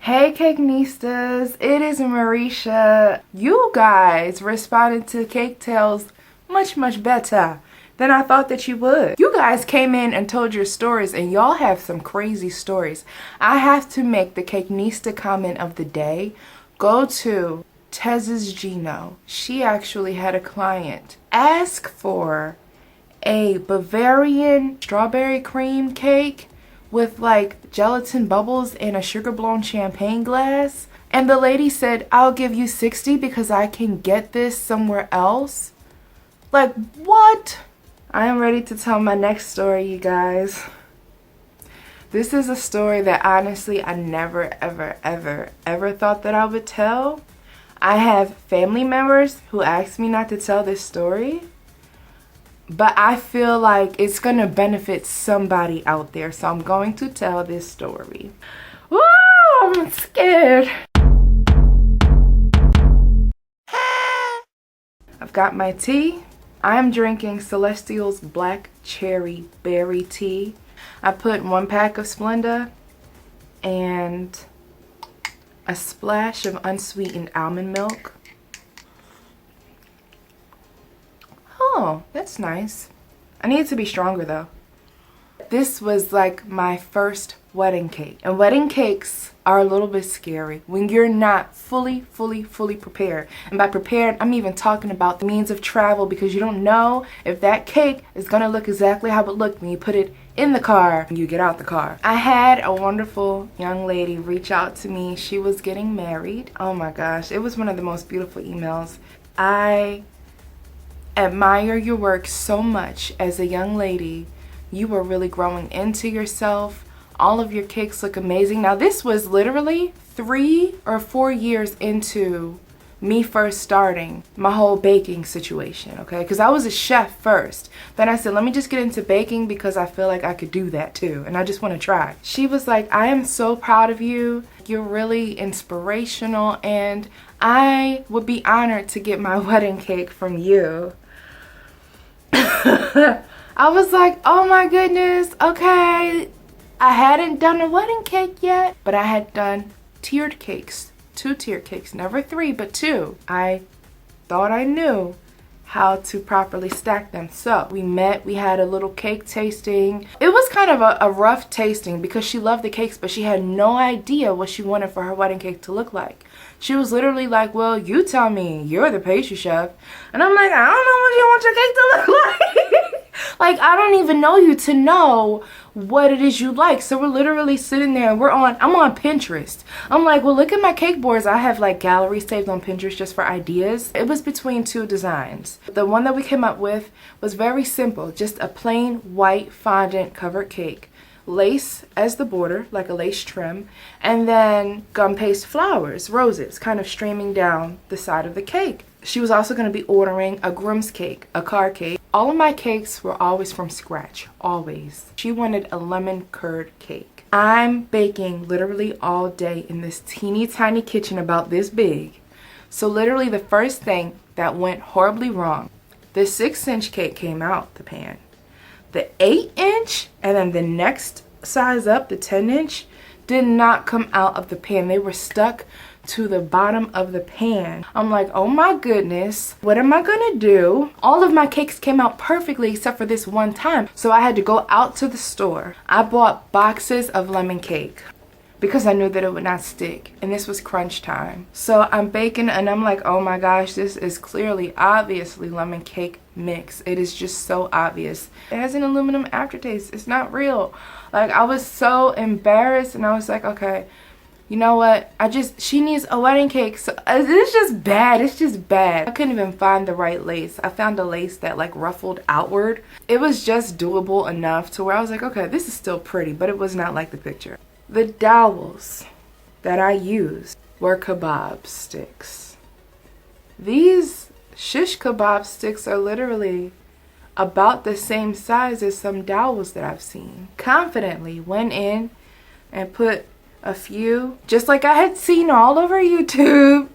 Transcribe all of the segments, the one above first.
Hey Cakenistas, it is Marisha. You guys responded to Cake Tales much better than I thought that you would. You guys came in and told your stories, and y'all have some crazy stories. I have to make the Cakenista comment of the day go to Tez's Gino. She actually had a client ask for a Bavarian strawberry cream cake with like gelatin bubbles in a sugar blown champagne glass, and the lady said, I'll give you 60 because I can get this somewhere else. Like, what? I am ready to tell my next story, you guys. This is a story that honestly I never ever thought that I would tell. I have family members who asked me not to tell this story, but I feel like it's gonna benefit somebody out there, so I'm going to tell this story. Woo! I'm scared. I've got my tea. I'm drinking Celestial's black cherry berry tea. I put 1 pack of Splenda and a splash of unsweetened almond milk. Oh, that's nice. I need it to be stronger though. This was like my first wedding cake. And wedding cakes are a little bit scary when you're not fully prepared. And by prepared, I'm even talking about the means of travel, because you don't know if that cake is gonna look exactly how it looked when you put it in the car and you get out the car. I had a wonderful young lady reach out to me. She was getting married. Oh my gosh, it was one of the most beautiful emails. I admire your work so much as a young lady. You are really growing into yourself. All of your cakes look amazing. Now this was literally 3 or 4 years into me first starting my whole baking situation, okay? Because I was a chef first. Then I said, let me just get into baking because I feel like I could do that too, and I just want to try. She was like, I am so proud of you. You're really inspirational, and I would be honored to get my wedding cake from you. I was like, oh my goodness, okay. I hadn't done a wedding cake yet, but I had done tiered cakes, 2 tiered cakes, never 3, but 2. I thought I knew how to properly stack them. So we met, we had a little cake tasting. It was kind of a rough tasting because she loved the cakes, but she had no idea what she wanted for her wedding cake to look like. She was literally like, well, you tell me, you're the pastry chef. And I'm like, I don't know what you want your cake to look like. Like, I don't even know you to know what it is you like. So we're literally sitting there and I'm on Pinterest. I'm like, well, look at my cake boards. I have like galleries saved on Pinterest just for ideas. It was between 2 designs. The one that we came up with was very simple, just a plain white fondant covered cake. Lace as the border, like a lace trim, and then gum paste flowers, roses, kind of streaming down the side of the cake. She was also going to be ordering a groom's cake, a car cake. All of my cakes were always from scratch, always. She wanted a lemon curd cake. I'm baking literally all day in this teeny tiny kitchen about this big. So literally the first thing that went horribly wrong, the 6-inch cake came out the pan. The 8-inch and then the next size up, the 10-inch, did not come out of the pan. They were stuck to the bottom of the pan. I'm like, oh my goodness, what am I gonna do? All of my cakes came out perfectly except for this one time. So I had to go out to the store. I bought boxes of lemon cake because I knew that it would not stick, and this was crunch time. So I'm baking and I'm like, oh my gosh, this is clearly, obviously lemon cake mix. It is just so obvious. It has an aluminum aftertaste. It's not real. Like, I was so embarrassed, and I was like, okay, you know what? She needs a wedding cake. So it's just bad. It's just bad. I couldn't even find the right lace. I found a lace that like ruffled outward. It was just doable enough to where I was like, okay, this is still pretty, but it was not like the picture. The dowels that I used were kebab sticks. These shish kebab sticks are literally about the same size as some dowels that I've seen. Confidently went in and put a few, just like I had seen all over YouTube,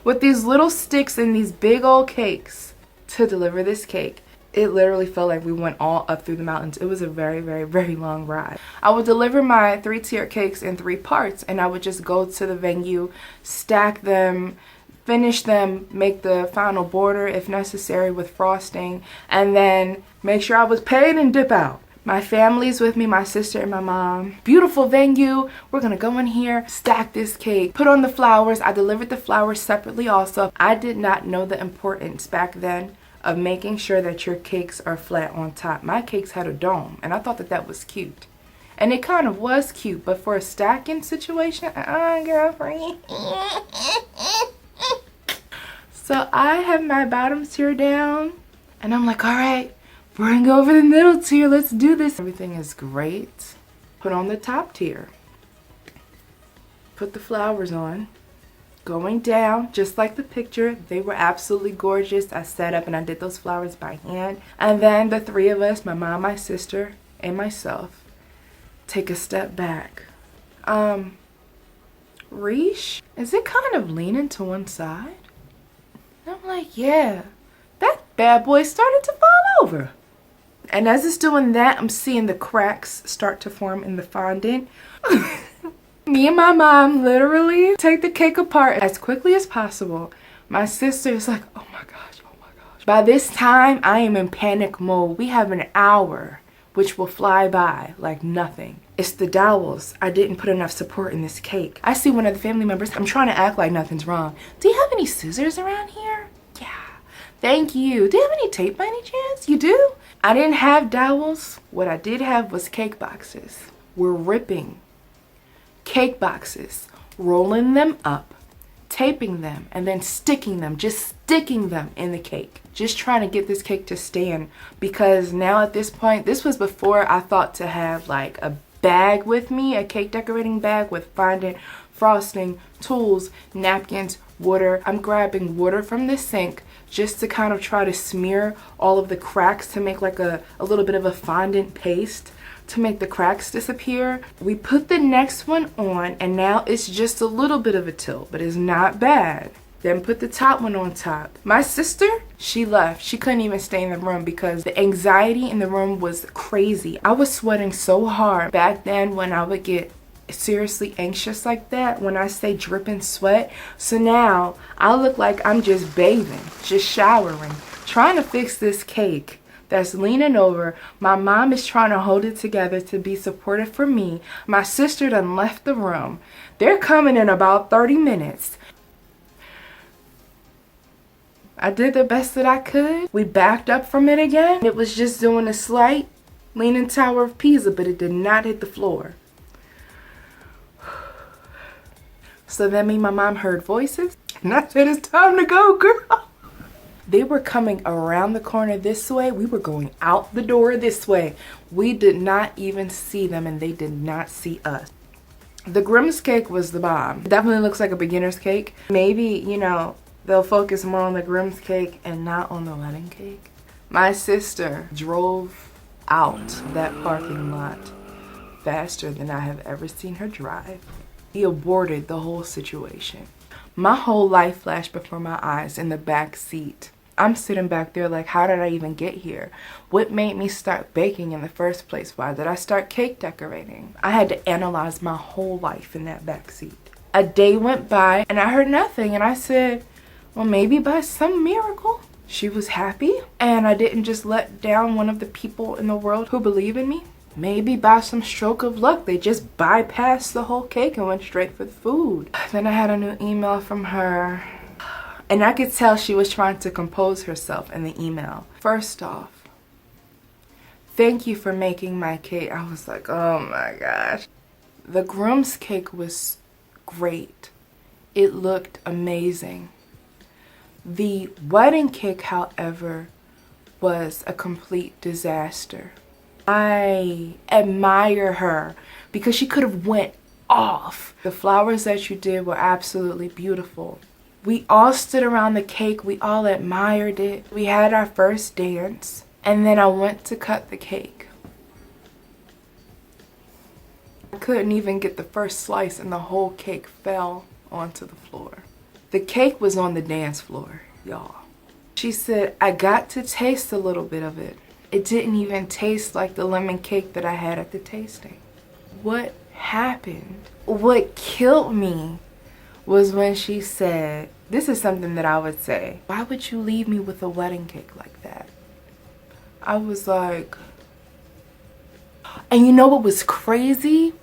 with these little sticks in these big old cakes to deliver this cake. It literally felt like we went all up through the mountains. It was a very, very, very long ride. I would deliver my 3-tier cakes in 3 parts, and I would just go to the venue, stack them, finish them, make the final border if necessary with frosting, and then make sure I was paid and dip out. My family's with me, my sister and my mom. Beautiful venue. We're gonna go in here, stack this cake, put on the flowers. I delivered the flowers separately also. I did not know the importance back then of making sure that your cakes are flat on top. My cakes had a dome, and I thought that that was cute. And it kind of was cute, but for a stacking situation, girlfriend. So I have my bottom tier down, and I'm like, all right, bring over the middle tier, let's do this. Everything is great. Put on the top tier. Put the flowers on. Going down, just like the picture. They were absolutely gorgeous. I sat up and I did those flowers by hand. And then the 3 of us, my mom, my sister, and myself, take a step back. Reesh, is it kind of leaning to one side? And I'm like, yeah. That bad boy started to fall over. And as it's doing that, I'm seeing the cracks start to form in the fondant. Me and my mom literally take the cake apart as quickly as possible. My sister is like, oh my gosh, oh my gosh. By this time, I am in panic mode. We have an hour, which will fly by like nothing. It's the dowels. I didn't put enough support in this cake. I see one of the family members. I'm trying to act like nothing's wrong. Do you have any scissors around here? Yeah. Thank you. Do you have any tape by any chance? You do? I didn't have dowels. What I did have was cake boxes. We're ripping cake boxes, rolling them up, taping them, and then sticking them, just sticking them in the cake. Just trying to get this cake to stand, because now at this point, this was before I thought to have like a bag with me, a cake decorating bag with fondant, frosting, tools, napkins, water. I'm grabbing water from the sink just to kind of try to smear all of the cracks to make like a little bit of a fondant paste to make the cracks disappear. We put the next one on, and now it's just a little bit of a tilt, but it's not bad. Then put the top one on top. My sister, she left. She couldn't even stay in the room because the anxiety in the room was crazy. I was sweating so hard. Back then when I would get seriously anxious like that, when I say dripping sweat, so now I look like I'm just bathing, just showering, trying to fix this cake that's leaning over. My mom is trying to hold it together to be supportive for me. My sister done left the room. They're coming in about 30 minutes. I did the best that I could. We backed up from it again. It was just doing a slight leaning Tower of Pisa, but it did not hit the floor. So then me and my mom heard voices, and I said, it's time to go, girl. They were coming around the corner this way. We were going out the door this way. We did not even see them, and they did not see us. The groom's cake was the bomb. It definitely looks like a beginner's cake. Maybe, you know, they'll focus more on the groom's cake and not on the wedding cake. My sister drove out that parking lot faster than I have ever seen her drive. He aborted the whole situation. My whole life flashed before my eyes in the back seat. I'm sitting back there like, how did I even get here? What made me start baking in the first place? Why did I start cake decorating? I had to analyze my whole life in that back seat. A day went by and I heard nothing, and I said, well, maybe by some miracle she was happy and I didn't just let down one of the people in the world who believe in me. Maybe by some stroke of luck they just bypassed the whole cake and went straight for the food. Then I had a new email from her, and I could tell she was trying to compose herself in the email. First off, thank you for making my cake. I was like, oh my gosh. The groom's cake was great. It looked amazing. The wedding cake, however, was a complete disaster. I admire her because she could have went off. The flowers that you did were absolutely beautiful. We all stood around the cake. We all admired it. We had our first dance, and then I went to cut the cake. I couldn't even get the first slice and the whole cake fell onto the floor. The cake was on the dance floor, y'all. She said, I got to taste a little bit of it. It didn't even taste like the lemon cake that I had at the tasting. What happened? What killed me was when she said, this is something that I would say, why would you leave me with a wedding cake like that? I was like, and you know what was crazy?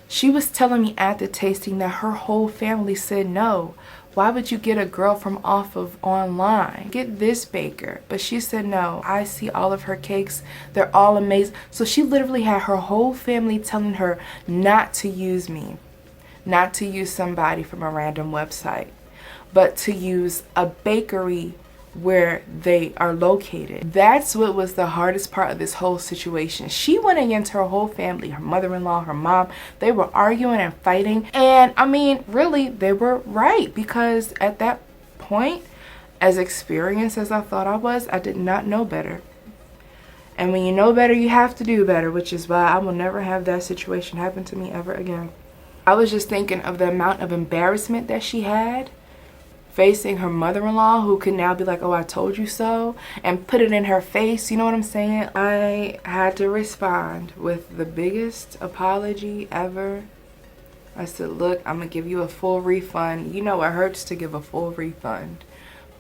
She was telling me at the tasting that her whole family said no. Why would you get a girl from off of online? Get this baker. But she said no. I see all of her cakes. They're all amazing. So she literally had her whole family telling her not to use me. Not to use somebody from a random website. But to use a bakery where they are located. That's what was the hardest part of this whole situation. She went against her whole family, her mother-in-law, her mom. They were arguing and fighting, and I mean, really, they were right, because at that point, as experienced as I thought I was, I did not know better. And when you know better, you have to do better, which is why I will never have that situation happen to me ever again. I was just thinking of the amount of embarrassment that she had facing her mother-in-law, who could now be like, oh, I told you so, and put it in her face. You know what I'm saying? I had to respond with the biggest apology ever. I said, look, I'm gonna give you a full refund. You know it hurts to give a full refund,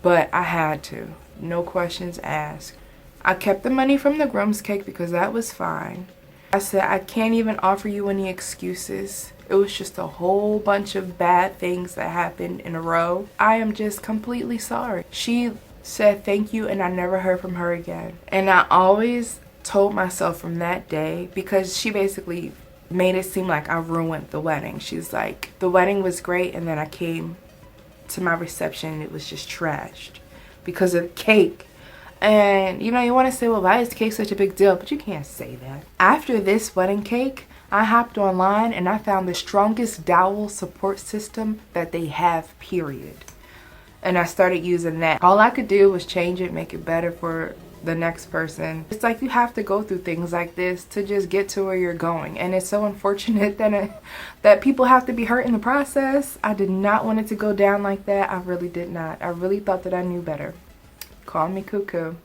but I had to. No questions asked. I kept the money from the groom's cake because that was fine. I said, I can't even offer you any excuses. It was just a whole bunch of bad things that happened in a row. I am just completely sorry. She said thank you, and I never heard from her again. And I always told myself from that day, because she basically made it seem like I ruined the wedding. She's like, the wedding was great, and then I came to my reception and it was just trashed because of the cake. And you know, you want to say, well, why is cake such a big deal? But you can't say that. After this wedding cake, I hopped online and I found the strongest dowel support system that they have, period. And I started using that. All I could do was change it, make it better for the next person. It's like you have to go through things like this to just get to where you're going. And it's so unfortunate that people have to be hurt in the process. I did not want it to go down like that. I really did not. I really thought that I knew better. Call me cuckoo.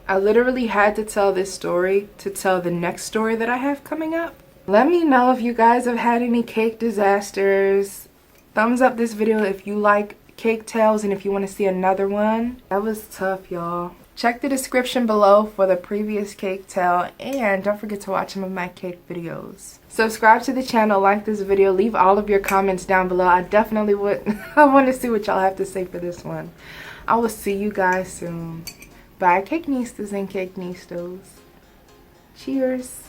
I literally had to tell this story to tell the next story that I have coming up. Let me know if you guys have had any cake disasters. Thumbs up this video if you like cake tales and if you want to see another one. That was tough, y'all. Check the description below for the previous cake tale, and don't forget to watch some of my cake videos. Subscribe to the channel, like this video, leave all of your comments down below. I definitely would. I want to see what y'all have to say for this one. I will see you guys soon. Bye, cake nistas and cake nistos. Cheers.